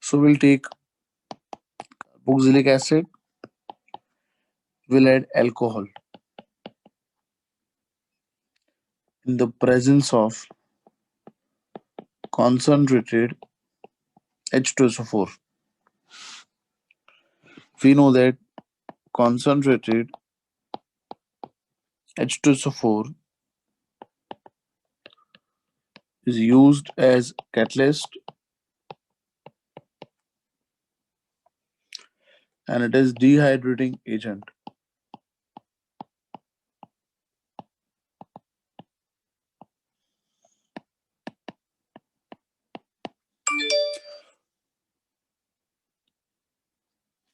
So we'll take carboxylic acid, we'll add alcohol in the presence of concentrated H2SO4. We know that concentrated H2SO4 is used as catalyst and it is dehydrating agent.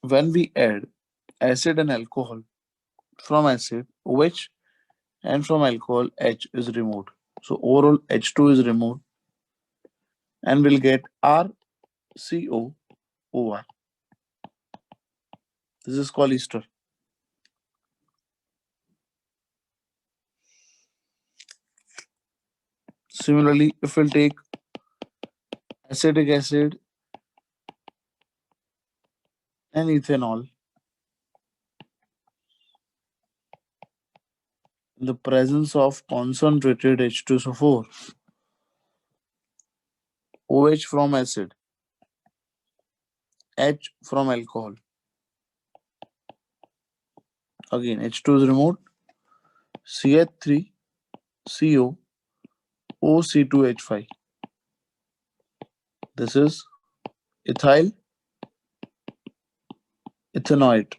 When we add acid and alcohol, from acid OH and from alcohol H is removed. So overall H2 is removed and we'll get RCOOR. This is called ester. Similarly, if we'll take acetic acid and ethanol in the presence of concentrated H2SO4, OH from acid, H from alcohol. Again, H2 is removed, CH3CO OC2H5. This is ethyl ethanoate.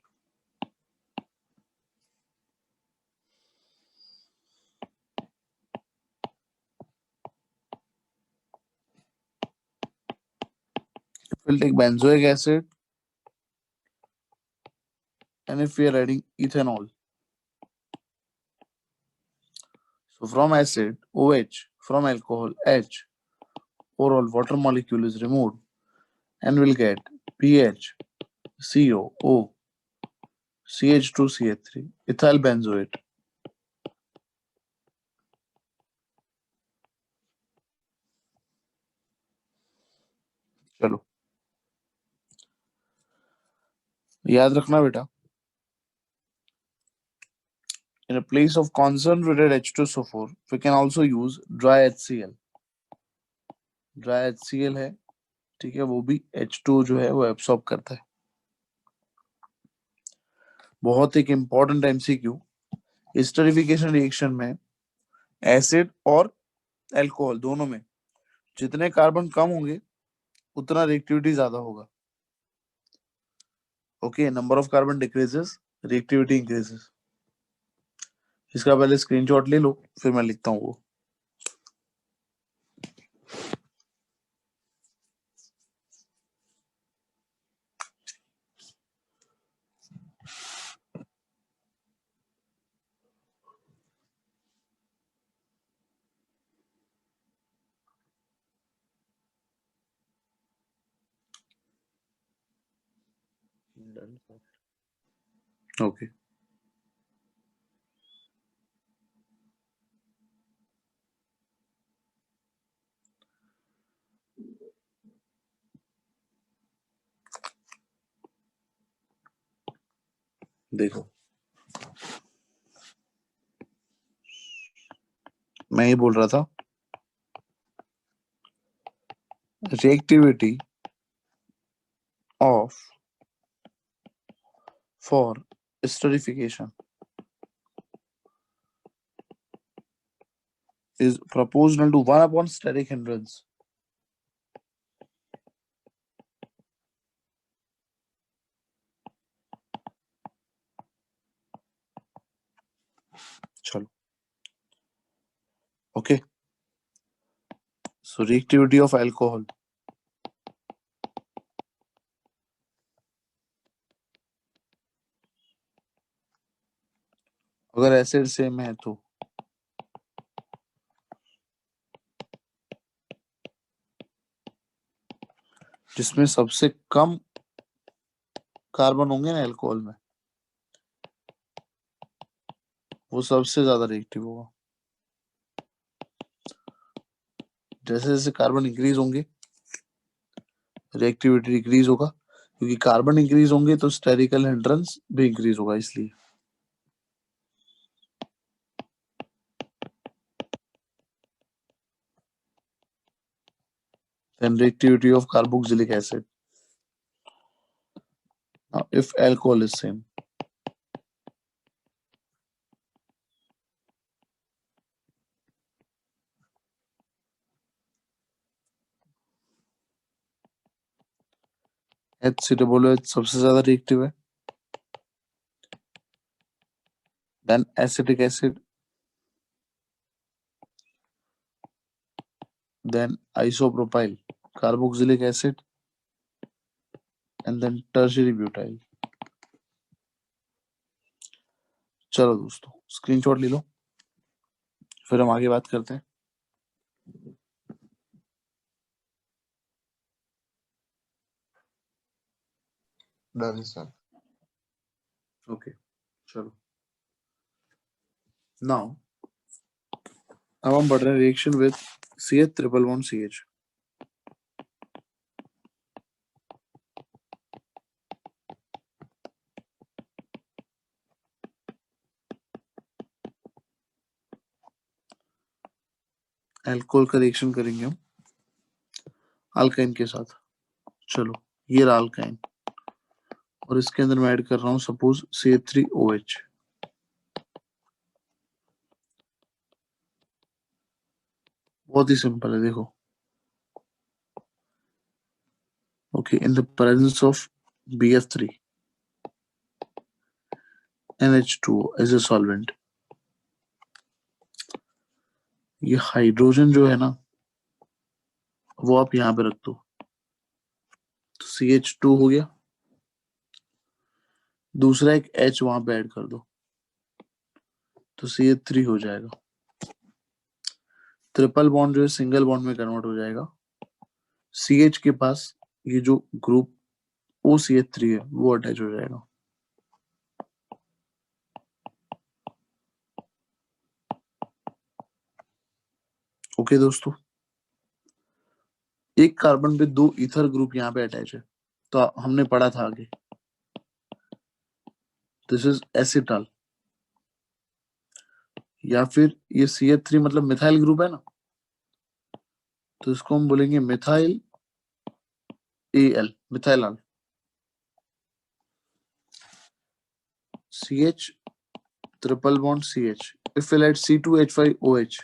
We'll take benzoic acid and if we are adding ethanol. So from acid OH, from alcohol H, overall water molecule is removed and we'll get PH, CO, O, CH2, CH3, ethyl benzoate. चलो याद रखना बेटा, in a place of concentrated H2SO4 we can also use dry HCl. dry HCl है, ठीक है, वो भी H2 जो है वो एब्सॉर्ब करता है. बहुत एक इंपॉर्टेंट एमसीक्यू, एस्टरिफिकेशन रिएक्शन में एसिड और अल्कोहल दोनों में जितने कार्बन कम होंगे उतना रिएक्टिविटी ज्यादा होगा. Okay, number of carbon decreases, reactivity increases. इसका पहले स्क्रीनशॉट ले लो, फिर मैं लिखता हूँ वो. ओके, देखो मैं ही बोल रहा था, reactivity of for esterification is proportional to 1 upon steric hindrance. चलो, okay, so reactivity of alcohol, अगर एसिड सेम है तो जिसमें सबसे कम कार्बन होंगे ना अल्कोहल में, वो सबसे ज्यादा रिएक्टिव होगा. जैसे जैसे कार्बन इंक्रीज होंगे रिएक्टिविटी डिक्रीज होगा, क्योंकि कार्बन इंक्रीज होंगे तो स्टेरिकल हिंड्रेंस भी इंक्रीज होगा, इसलिए। Then reactivity of carboxylic acid. Now, if alcohol is same, HCOOH सबसे ज्यादा रिएक्टिव है, then acetic acid, then isopropyl carboxylic acid, and then tertiary butyl. चलो दोस्तों, स्क्रीनशॉट ले लो, फिर हम आगे बात करते हैं। Done sir. ओके, चलो। नाउ अब हम बढ़ रहे हैं reaction with CH triple bond CH। Alcohol का रिएक्शन करेंगे हम अल्काइन के साथ। चलो, ये रहा अल्काइन, और इसके अंदर मैं ऐड कर रहा हूं सपोज CH3OH। बहुत ही सिंपल है, देखो। Okay, in the presence of BF3 NH2 as a solvent, ये हाइड्रोजन जो है ना, वो आप यहाँ पे रख दो, तो CH2 हो गया, दूसरा एक H वहां पे ऐड कर दो, तो CH3 हो जाएगा। ट्रिपल बॉन्ड जो है सिंगल बॉन्ड में कन्वर्ट हो जाएगा। CH के पास ये जो ग्रुप OCH3 है वो अटैच हो जाएगा। ओके दोस्तों, एक कार्बन पे 2 ईथर ग्रुप यहाँ पे अटैच है, तो हमने पढ़ा था आगे, दिस इज एसिटल, या फिर ये CH3 मतलब मिथाइल ग्रुप है ना, तो इसको हम बोलेंगे methyl AL, methyl all. CH triple bond CH, if we'll add C2H5OH,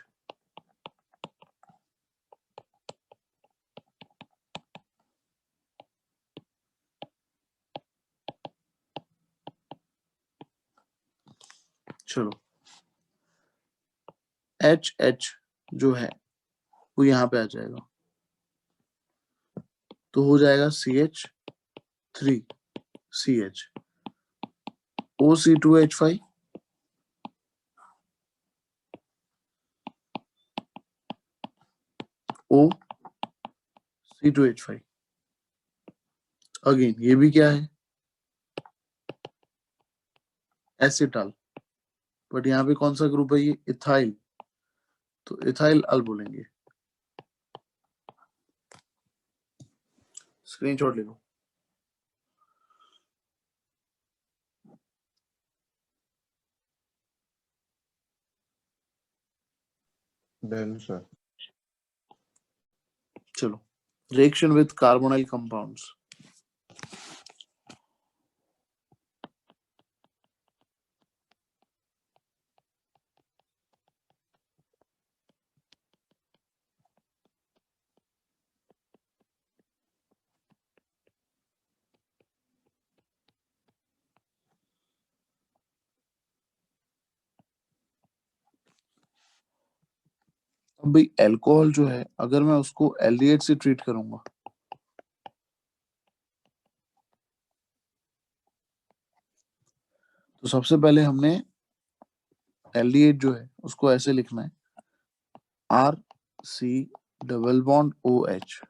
चलो HH जो है वो यहाँ पे आ जाएगा, तो हो जाएगा CH3CH OC2H5 OC2H5। अगेन ये भी क्या है, एसिटल, बट यहाँ पे कौन सा ग्रुप है, ये इथाइल, तो इथाइल अल बोलेंगे। स्क्रीनशॉट ले लो। Done sir. चलो, रिएक्शन विद कार्बोनाइल कंपाउंड्स। अब भाई अल्कोहल जो है, अगर मैं उसको एल्डिहाइड से ट्रीट करूंगा, तो सबसे पहले हमने एल्डिहाइड जो है उसको ऐसे लिखना है, RC डबल बॉन्ड OH,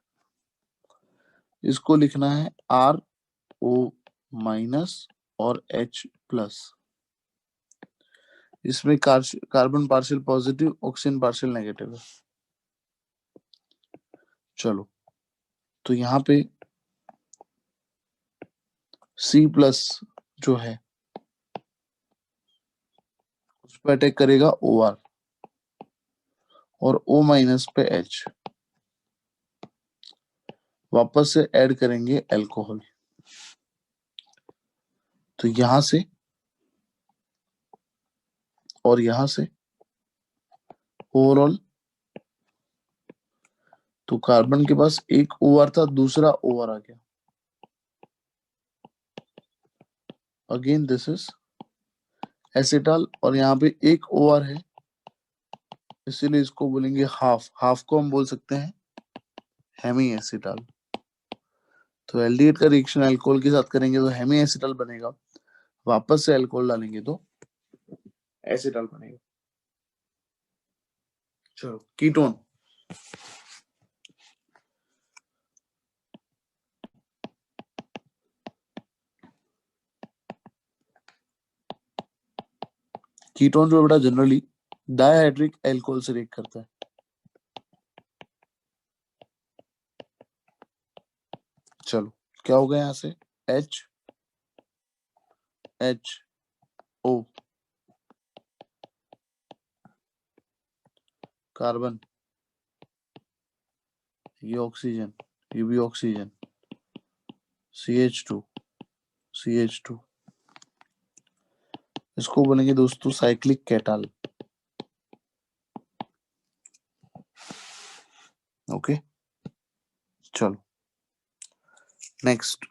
इसको लिखना है RO माइनस और H प्लस। इसमें carbon partial positive, oxygen partial negative है। चलो, तो यहाँ पे C प्लस जो है उस पर अटैक करेगा OR और O माइनस पे H, वापस से ऐड करेंगे अल्कोहल। तो यहां से और यहां से ओवरऑल, तो कार्बन के पास एक OR था, दूसरा OR आ गया। अगेन दिस इज एसिटाल और यहाँ पे एक OR है, इसीलिए इसको बोलेंगे हाफ। हाफ को हम बोल सकते हैं हेमी एसिटाल। तो एल्डिहाइड का रिएक्शन अल्कोहल के साथ करेंगे तो हेमी एसिटाल बनेगा, वापस से अल्कोहल डालेंगे तो एसिटाल बनेगा। चलो कीटोन। कीटोन जो बेटा जनरली डायहाइड्रिक अल्कोहल से रिएक्ट करता है। चलो क्या होगा यहां से, H O कार्बन, ये ऑक्सीजन, ये भी ऑक्सीजन, CH2 इसको बोलेंगे दोस्तों साइक्लिक कैटाल। ओके चलो next,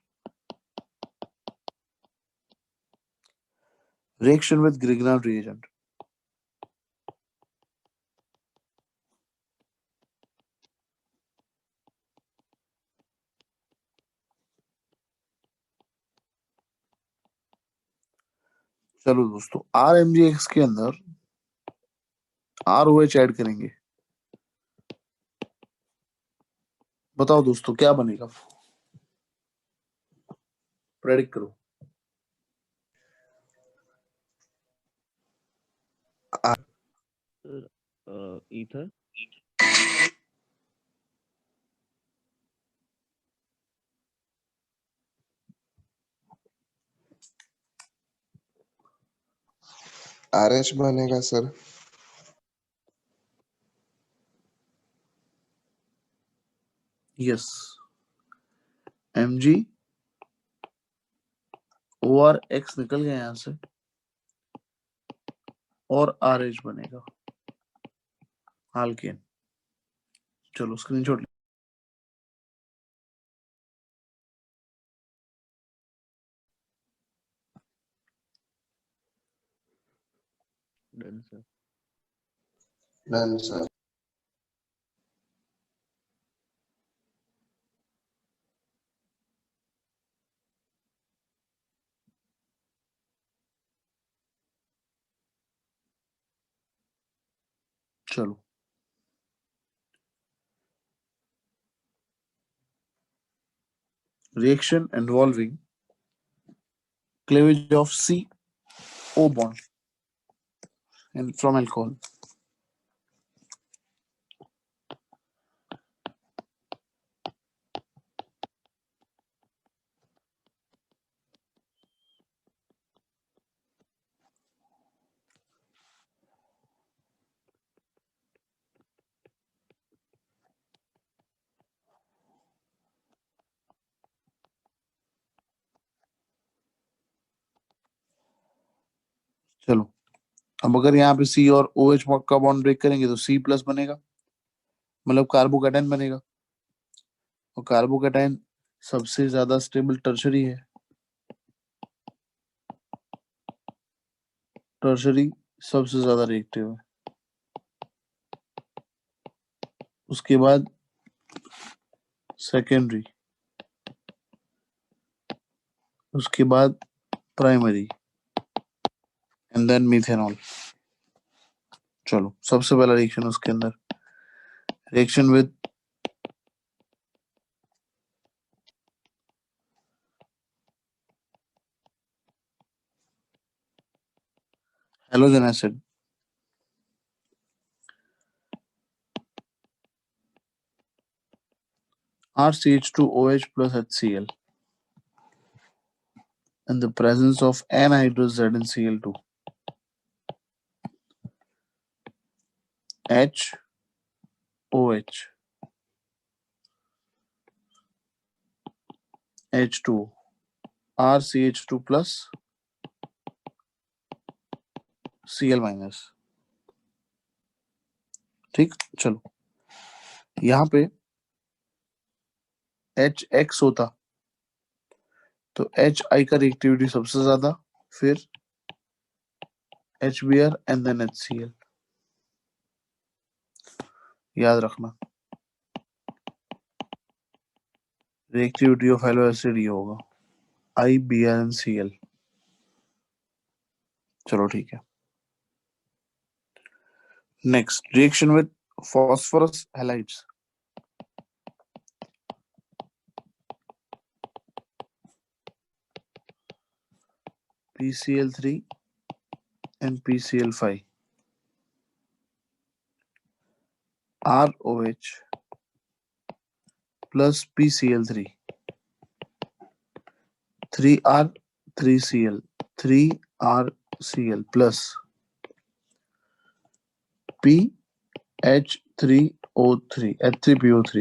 reaction with Grignard reagent। चलो दोस्तों RMgX के अंदर ROH ऐड करेंगे, बताओ दोस्तों क्या बनेगा, प्रेडिक्ट करो। ईथर। RH बनेगा सर। यस, Mg ORX निकल गया यहां से और RH बनेगा आल्केन। चलो screenshot. Done sir. Done sir. चलो reaction involving cleavage of CO bond and from alcohol। चलो अब अगर यहाँ पे C और OH का बॉन्ड ब्रेक करेंगे तो C प्लस बनेगा, मतलब कार्बोकैटायन बनेगा, और कार्बोकैटायन सबसे ज्यादा स्टेबल टर्शरी है, टर्शरी सबसे ज्यादा रिएक्टिव है। उसके बाद सेकेंडरी, उसके बाद प्राइमरी एंड देन मिथेनॉल। चलो सबसे पहला रिएक्शन उसके अंदर, reaction with halogen acid, RCH2OH plus HCl। in the presence of anhydrous ZnCl2. H OH H2 RCH2 plus Cl minus. ठीक, चलो यहां पे HX होता तो HI का रिएक्टिविटी सबसे ज्यादा, फिर HBr एंड देन HCl. याद रखना रिएक्टिविटी ऑफ एलो एसिड ये होगा IBrNCl. चलो ठीक है. Next, reaction with phosphorus halides. PCl3 and PCl5. ROH plus PCl3. 3R 3Cl 3RCl plus PH3O3 H3PO3.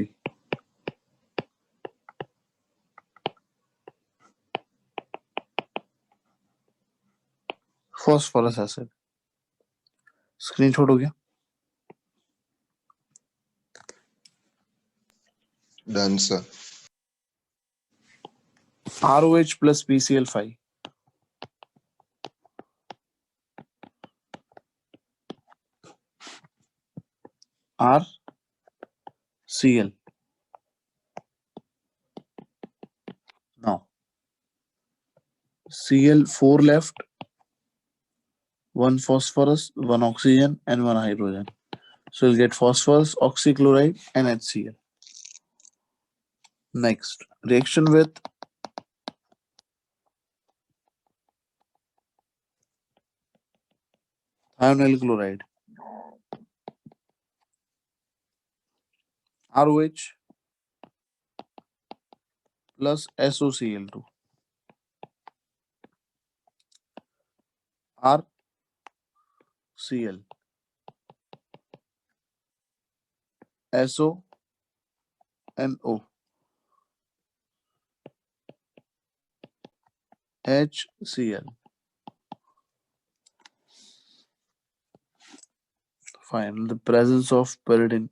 phosphorus acid. Screenshot हो गया. Done sir. ROH plus PCl5. RCl. Now Cl4 left, one phosphorus, one oxygen, and one hydrogen. So you'll get phosphorus, oxychloride, and HCl. Next, reaction with thionyl chloride. ROH plus SOCl2. RCl. SONO. HCl. Fine. The presence of pyridine.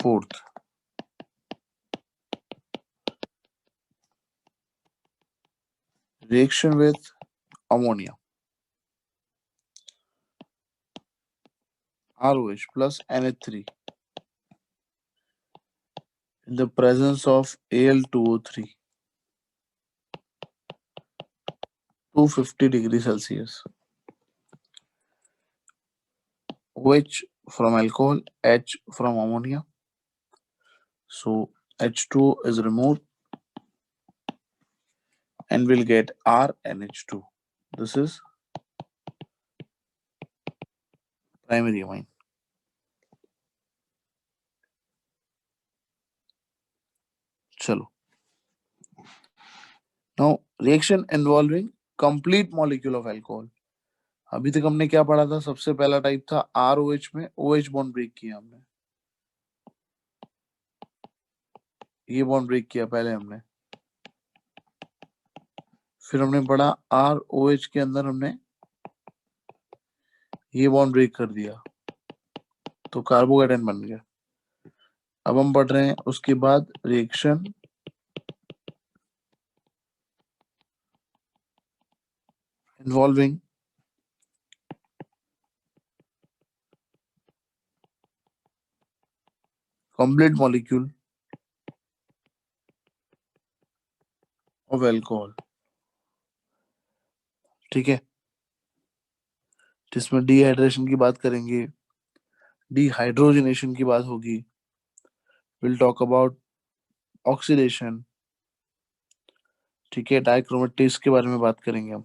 Fourth. Reaction with ammonia. ROH plus NH3 in the presence of Al2O3. 250 degrees Celsius. OH from alcohol, H from ammonia. So H2O is removed and we'll get RNH2. This is primary amine. Chalo. Now reaction involving complete molecule of alcohol. अभी तक हमने क्या पढ़ा था? सबसे पहला type था ROH में OH बॉन्ड ब्रेक किया हमने. ये बॉन्ड ब्रेक किया पहले हमने. फिर हमने पढ़ा ROH के अंदर हमने ये बॉन्ड ब्रेक कर दिया तो कार्बोकेटाइन बन गया. अब हम पढ़ रहे हैं उसके बाद reaction involving complete molecule of alcohol. ठीक है, जिसमें डिहाइड्रेशन की बात करेंगे, डिहाइड्रोजनेशन की बात होगी, विल टॉक अबाउट ऑक्सीडेशन. ठीक है, डाइक्रोमेटेज के बारे में बात करेंगे हम.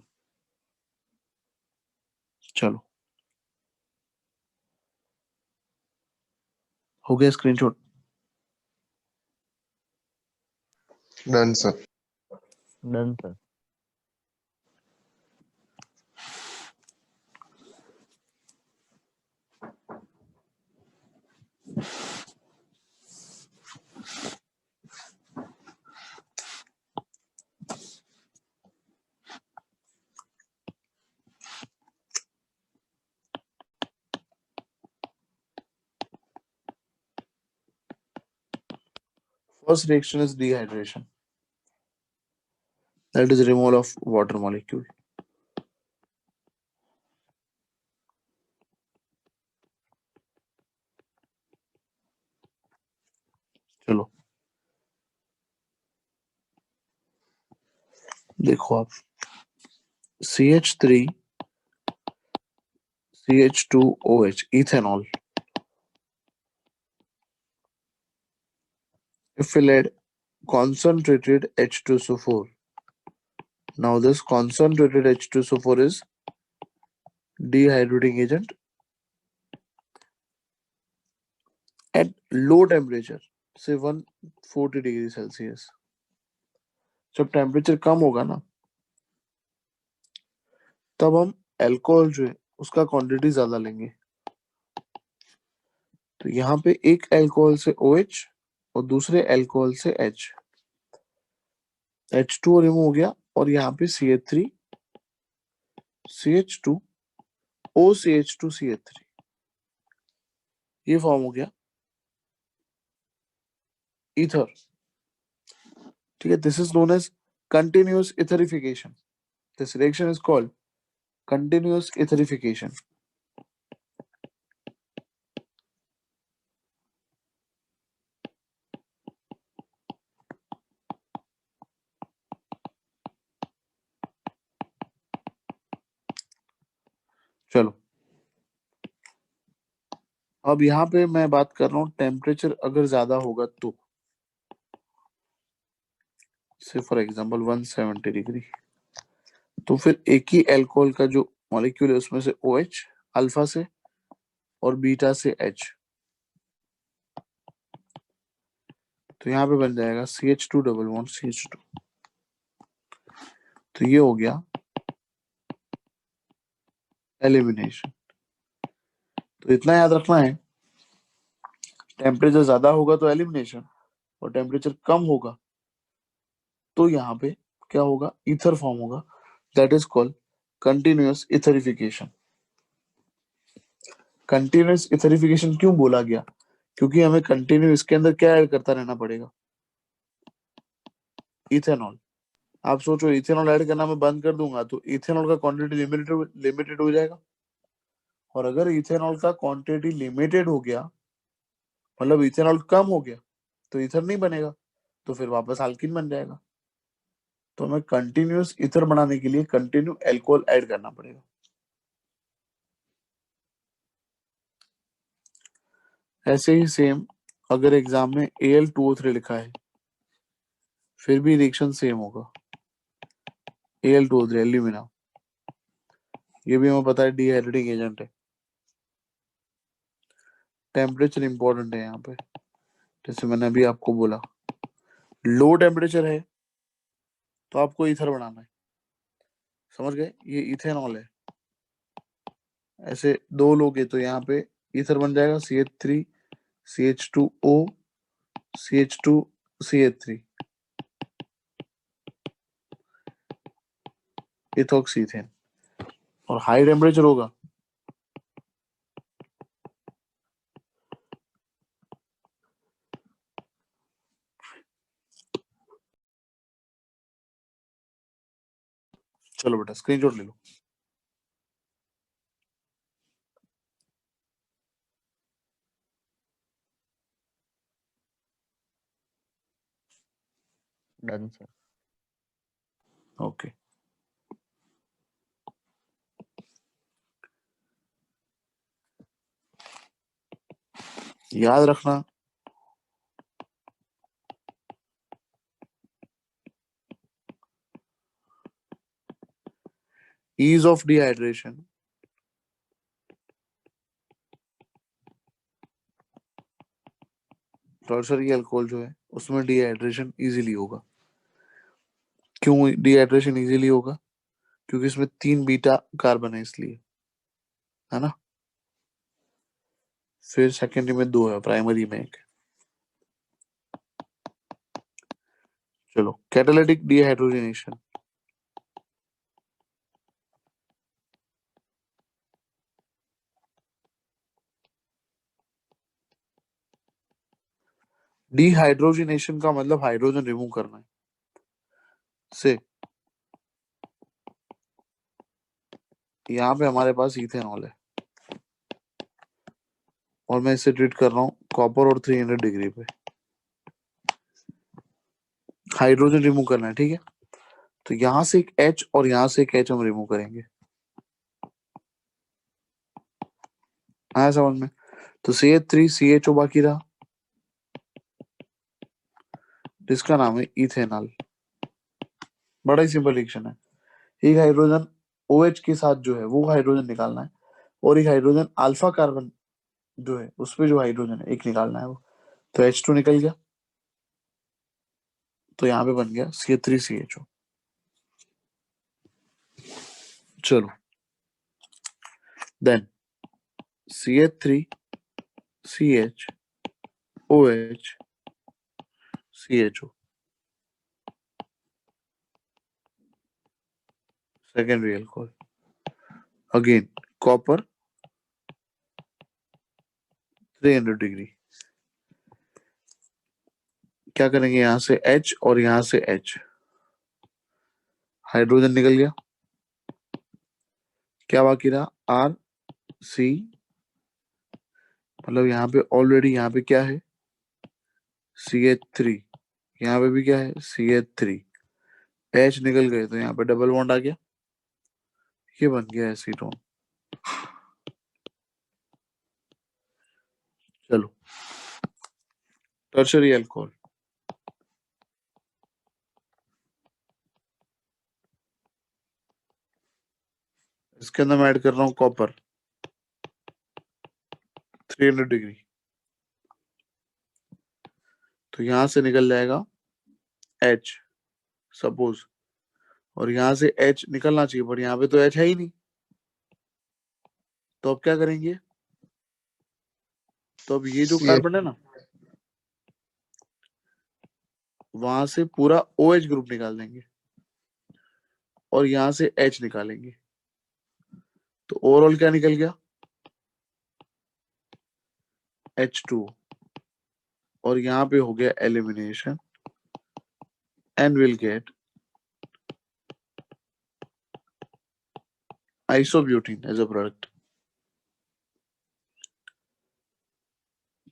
चलो हो गया screenshot. Done sir. Done sir. First reaction is dehydration. That is removal of water molecule. चलो देखो आप CH3 CH2OH ethanol. If we add concentrated H2SO4, now this concentrated H2SO4 is dehydrating agent at low temperature, say 140 degree Celsius. जब temperature कम होगा ना तब हम alcohol जो है उसका क्वांटिटी ज्यादा लेंगे. तो यहाँ पे एक अल्कोहल से OH और दूसरे अल्कोहल से H, H2 रिमूव हो गया और यहाँ पे CH3 CH2 OCH2 CH3 ये फॉर्म हो गया ईथर. ठीक है, this is known as continuous etherification. This reaction is called continuous etherification. चलो अब यहाँ पे मैं बात कर रहा हूँ टेम्परेचर अगर ज्यादा होगा तो, से फॉर एग्जांपल 170 डिग्री, तो फिर एक ही अल्कोहल का जो मॉलिक्यूल है उसमें से OH अल्फा से और बीटा से H, तो यहाँ पे बन जाएगा CH2 डबल बॉन्ड CH2. तो ये हो गया एलिमिनेशन. तो इतना याद रखना है, टेम्परेचर ज्यादा होगा तो एलिमिनेशन और टेम्परेचर कम होगा तो यहाँ पे क्या होगा, ईथर फॉर्म होगा. That is called continuous etherification. Continuous etherification क्यों बोला गया, क्योंकि हमें कंटिन्यू इसके अंदर क्या ऐड करता रहना पड़ेगा, इथेनॉल. आप सोचो इथेनॉल ऐड करना मैं बंद कर दूंगा तो इथेनॉल का क्वांटिटी लिमिटेड हो जाएगा. और अगर इथेनॉल का क्वांटिटी लिमिटेड हो गया मतलब इथेनॉल कम हो गया तो ईथर नहीं बनेगा, तो फिर वापस अल्कीन बन जाएगा. तो हमें कंटिन्यूअस ईथर बनाने के लिए कंटिन्यू अल्कोहल ऐड करना पड़ेगा. ऐसे ही सेम अगर एग्जाम में Al2O3 लिखा है फिर भी रिएक्शन सेम होगा. Al2O3 एल्यूमिना, ये भी हमें पता है डिहाइड्रेटिंग एजेंट है. टेम्परेचर इंपॉर्टेंट है यहाँ पे. जैसे मैंने अभी आपको बोला लो टेम्परेचर है तो आपको ईथर बनाना है. समझ गए, ये इथेनॉल है. ऐसे दो लोग हैं तो यहाँ पे ईथर बन जाएगा CH3 CH2O CH2 CH3 इथोक्सीथेन. और हाई टेम्परेचर होगा चलो बेटा स्क्रीनशॉट ले लो. Done sir. ओके याद रखना ease of dehydration tertiary alcohol जो है उसमें डिहाइड्रेशन इजीली होगा. क्यों डिहाइड्रेशन इजीली होगा? क्योंकि इसमें 3 बीटा कार्बन है इसलिए, है ना। फिर सेकेंडरी में 2 है, प्राइमरी में 1 है। चलो, कैटालिटिक डिहाइड्रोजनेशन। डिहाइड्रोजनेशन का मतलब हाइड्रोजन रिमूव करना है से। यहाँ पे हमारे पास इथेनॉल है और मैं इसे ट्रीट कर रहा हूँ कॉपर और 300 डिग्री पे। हाइड्रोजन रिमूव करना है, ठीक है। तो यहां से एक H और यहां से एक H हम रिमूव करेंगे, आया समझ में। तो CH3 CHO बाकी रहा, जिसका नाम है इथेनॉल। बड़ा ही सिंपल रिएक्शन है। एक हाइड्रोजन OH के साथ जो है वो हाइड्रोजन निकालना है, और एक हाइड्रोजन अल्फा कार्बन जो है उस पे जो हाइड्रोजन है एक निकालना है वो। तो H2 निकल गया, तो यहाँ पे बन गया CH3 CHO। चलो, then CH3 CH OH CHO, secondary alcohol. Again, copper 300 degree. क्या करेंगे, यहां से H और यहां से H, हाइड्रोजन निकल गया। क्या बाकी रहा, R C, मतलब यहाँ पे ऑलरेडी यहाँ पे क्या है CH3, यहाँ पे भी क्या है CH3, H निकल गए तो यहाँ पे डबल बॉन्ड आ गया, ये बन गया एसीटोन। चलो, टर्शरी अल्कोहल। इसके अंदर मैं ऐड कर रहा हूँ कॉपर 300 डिग्री। तो यहां से निकल जाएगा H सपोज, और यहां से H निकलना चाहिए, पर यहाँ पे तो H है ही नहीं। तो अब क्या करेंगे, तो अब ये जो CH कार्बन है ना, वहां से पूरा OH ग्रुप निकाल देंगे और यहां से H निकालेंगे। तो ओवरऑल क्या निकल गया, H2, और यहाँ पे हो गया elimination, and will get isobutene as a product.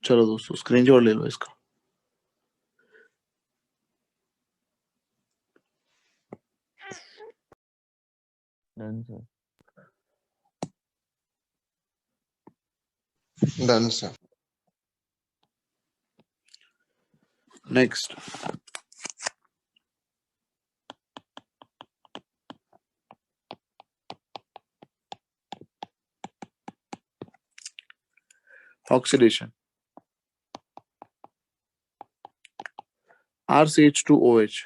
चलो दोस्तों, स्क्रीनशॉट ले लो इसका। Done sir. Done sir. Next, oxidation. RCH2OH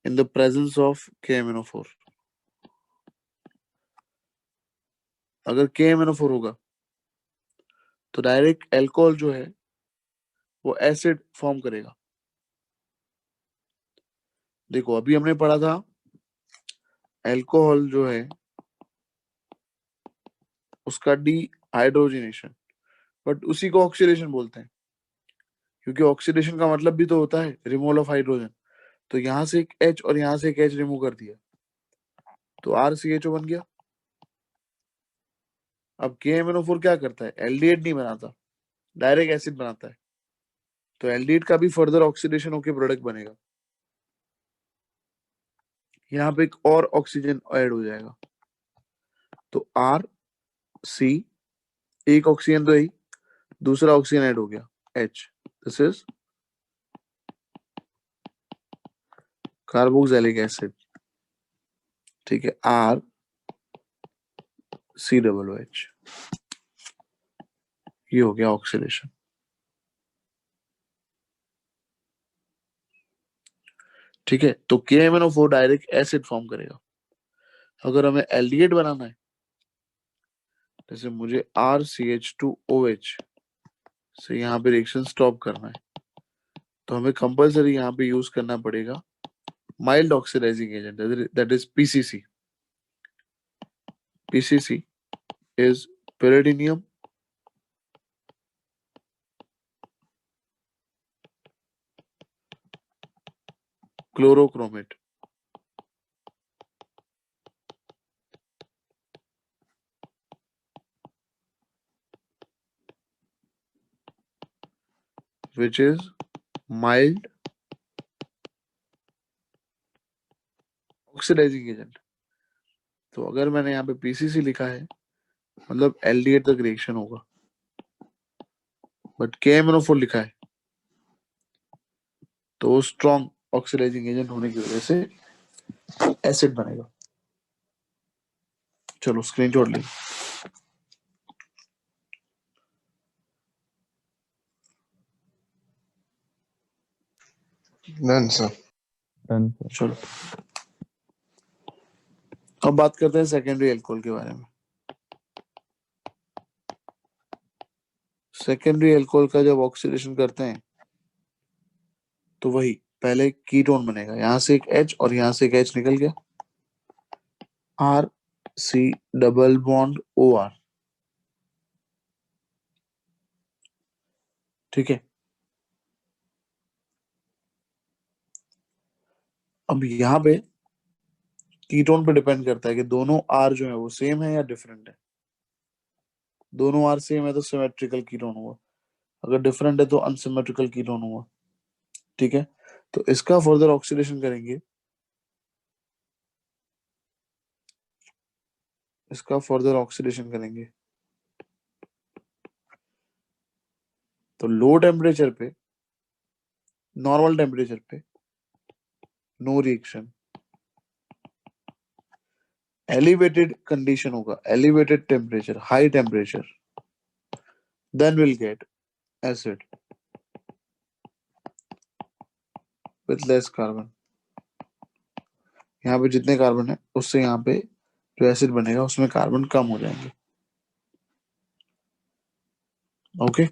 in the presence of KMNO4। अगर KMNO4 होगा तो डायरेक्ट अल्कोहल जो है वो एसिड फॉर्म करेगा। देखो, अभी हमने पढ़ा था अल्कोहल जो है उसका डिहाइड्रोजनेशन, बट उसी को ऑक्सीडेशन बोलते हैं, क्योंकि ऑक्सीडेशन का मतलब भी तो होता है रिमूवल ऑफ हाइड्रोजन। तो यहां से एक H और यहां से एक H रिमूव कर दिया, तो RCHO बन गया। अब KMNO4 क्या करता है, एल्डिहाइड नहीं बनाता, डायरेक्ट एसिड बनाता है। तो एल्डिहाइड का भी फर्दर ऑक्सीडेशन होकर प्रोडक्ट बनेगा, यहाँ पे एक और ऑक्सीजन ऐड हो जाएगा। तो RC, एक ऑक्सीजन तो यही, दूसरा ऑक्सीजन ऐड हो गया H, this is carboxylic acid, ठीक है, RCOOH, ये हो गया ऑक्सीडेशन। ठीक है, तो KMnO4 डायरेक्ट एसिड फॉर्म करेगा। अगर हमें एल्डिहाइड बनाना है, जैसे मुझे RCH2OH से यहाँ पे रिएक्शन स्टॉप करना है, तो हमें कंपल्सरी यहाँ पे यूज करना पड़ेगा mild oxidising agent, that is PCC. PCC is pyridinium chlorochromate. Which is mild oxidising agent. तो अगर मैंने यहाँ पे PCC लिखा है, मतलब एल्डिहाइड तक रिएक्शन होगा, बट KMnO4 लिखा है, तो स्ट्रॉन्ग ऑक्सीडाइजिंग एजेंट होने की वजह से एसिड बनेगा। चलो स्क्रीनशॉट ले। Done sir. Done sir. चलो अब बात करते हैं सेकेंडरी अल्कोहल के बारे में। सेकेंडरी अल्कोहल का जब ऑक्सीडेशन करते हैं तो वही पहले कीटोन बनेगा, यहां से एक H और यहां से एक H निकल गया, RC डबल बॉन्ड OR। ठीक है, अब यहाँ पे कीटोन पे डिपेंड करता है कि दोनों R जो है वो सेम है या डिफरेंट है। दोनों R सेम है तो सिमेट्रिकल कीटोन हुआ, अगर डिफरेंट है तो अनसिमेट्रिकल कीटोन हुआ। ठीक है, तो इसका फर्दर ऑक्सीडेशन करेंगे, इसका फर्दर ऑक्सीडेशन करेंगे तो लो टेम्परेचर पे, नॉर्मल टेम्परेचर पे नो रिएक्शन, एलिवेटेड कंडीशन होगा, elevated temperature, high temperature, then will get acid with less carbon. यहाँ पे जितने कार्बन है उससे यहाँ पे जो एसिड बनेगा उसमें कार्बन कम हो जाएंगे। ओके,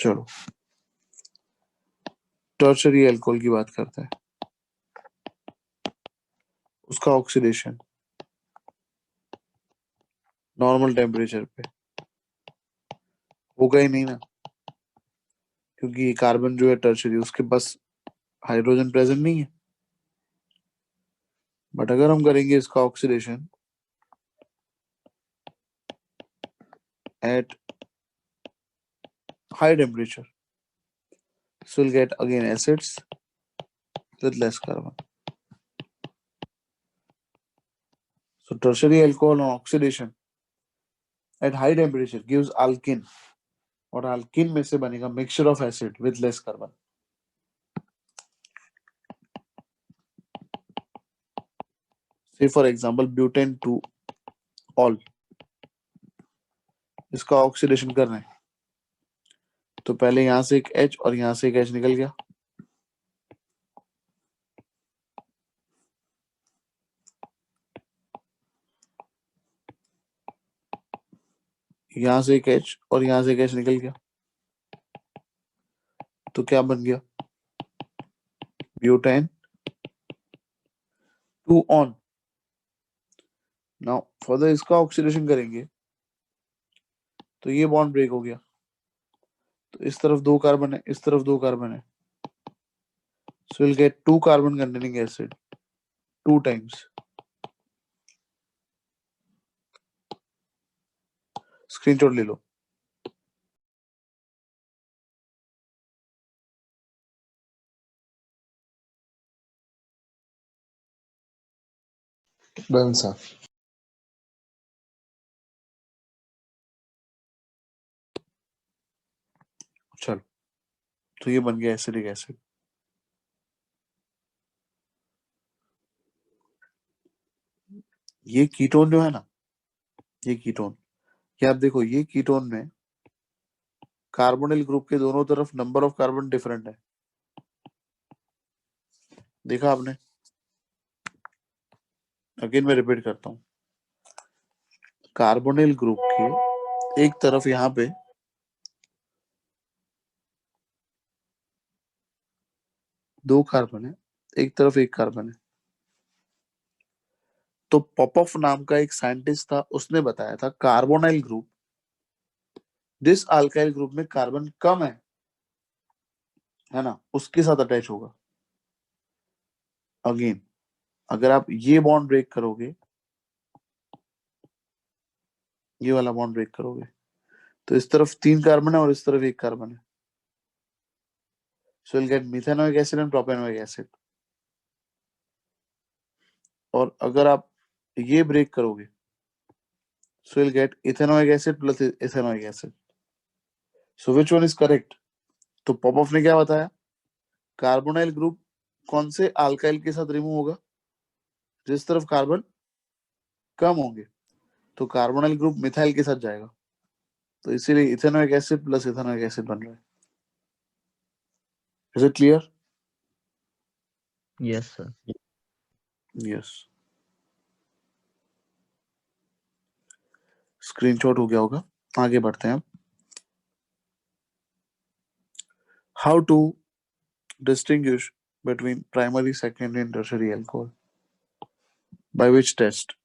चलो टर्शरी अल्कोहल की बात करते हैं। उसका ऑक्सीडेशन नॉर्मल टेम्परेचर पे होगा ही नहीं ना, क्योंकि कार्बन जो है टर्शरी उसके पास हाइड्रोजन प्रेजेंट नहीं है। बट अगर हम करेंगे इसका oxidation at high temperature, so we'll get again acids with less carbon. So tertiary alcohol on oxidation at high temperature gives alkene, और alkene में से बनेगा mixture of acid with less carbon. Say for example butane 2 all, इसका oxidation कर रहे हैं तो पहले यहां से एक H और यहां से एक H निकल गया, यहां से एक H और यहां से एक H निकल गया, तो क्या बन गया, ब्यूटेन 2 ऑन। नाउ फर्दर इसका ऑक्सीडेशन करेंगे तो ये बॉन्ड ब्रेक हो गया, तो इस तरफ 2 कार्बन है, इस तरफ 2 कार्बन है, so we'll get 2 carbon containing acid 2 times. Screenshot ले लो। Done sir. चलो, तो ये बन गया एसिडिक एसिड। ये कीटोन जो है ना, ये कीटोन, ये आप देखो, ये कीटोन में कार्बोनिल ग्रुप के दोनों तरफ नंबर ऑफ कार्बन डिफरेंट है। देखा आपने? अगेन मैं रिपीट करता हूँ, कार्बोनिल ग्रुप के एक तरफ यहाँ पे दो कार्बन है, एक तरफ एक कार्बन है। तो पॉपॉफ नाम का एक साइंटिस्ट था, उसने बताया था कार्बोनाइल ग्रुप, जिस अल्काइल ग्रुप में कार्बन कम है ना, उसके साथ अटैच होगा। अगेन अगर आप ये बॉन्ड ब्रेक करोगे, ये वाला बॉन्ड ब्रेक करोगे, तो इस तरफ 3 कार्बन है और इस तरफ 1 कार्बन है। So will get methanoic acid and propanoic acid. और अगर आप ये ब्रेक करोगे, so will get ethanoic acid plus ethanoic acid. So which one is correct? तो पॉपॉफ ने क्या बताया, कार्बोनाइल ग्रुप कौन से अल्काइल के साथ रिमूव होगा, जिस तरफ कार्बन कम होंगे। तो कार्बोनाइल ग्रुप मिथाइल के साथ जाएगा, तो इसीलिए ethanoic acid plus ethanoic acid बन रहा है। Is it clear? Yes, sir. Yes. Screenshot हो गया होगा। आगे बढ़ते हैं। How to distinguish between primary, secondary, and tertiary alcohol? By which test?